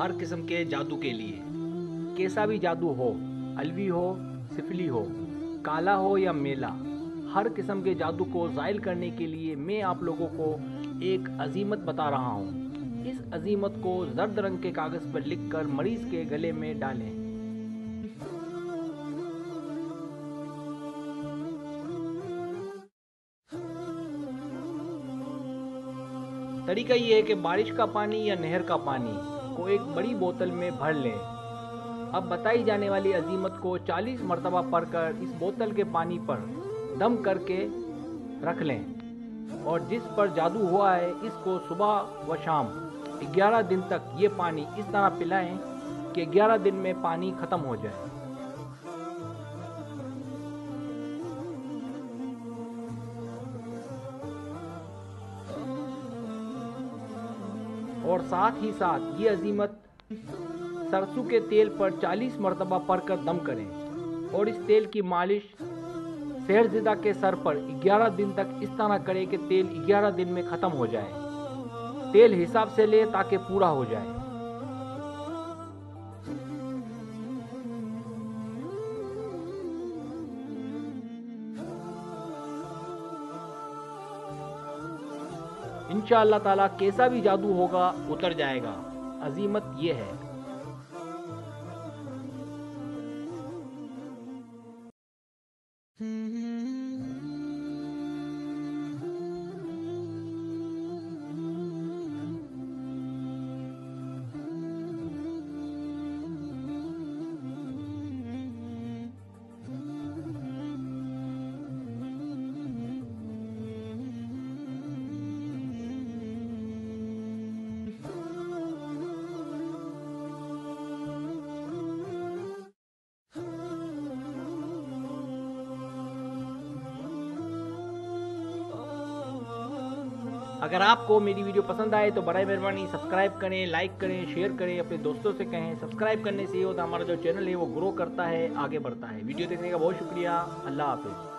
हर किस्म के जादू के लिए। कैसा भी जादू हो, अलवी हो, सिफली हो, काला हो या मेला, हर किस्म के जादू को ज़ाइल करने के लिए मैं आप लोगों को एक अजीमत बता रहा हूँ। इस अजीमत को जर्द रंग के कागज़ पर लिखकर मरीज़ के गले में डालें। तरीका ये है कि बारिश का पानी या नहर का पानी को एक बड़ी बोतल में भर लें। अब बताई जाने वाली अजीमत को 40 मरतबा पढ़कर इस बोतल के पानी पर दम करके रख लें और जिस पर जादू हुआ है इसको सुबह व शाम 11 दिन तक ये पानी इस तरह पिलाएं कि 11 दिन में पानी ख़त्म हो जाए। और साथ ही साथ ये अजीमत सरसों के तेल पर 40 मरतबा पढ़कर दम करें और इस तेल की मालिश शहरज़दा के सर पर 11 दिन तक इस तरह करें कि तेल 11 दिन में ख़त्म हो जाए। तेल हिसाब से ले ताकि पूरा हो जाए। इंशाअल्लाह ताला कैसा भी जादू होगा उतर जाएगा। अजीमत ये है। अगर आपको मेरी वीडियो पसंद आए तो बराए मेहरबानी सब्सक्राइब करें, लाइक करें, शेयर करें, अपने दोस्तों से कहें। सब्सक्राइब करने से ये होता है हमारा जो चैनल है वो ग्रो करता है, आगे बढ़ता है। वीडियो देखने का बहुत शुक्रिया। अल्लाह हाफिज़।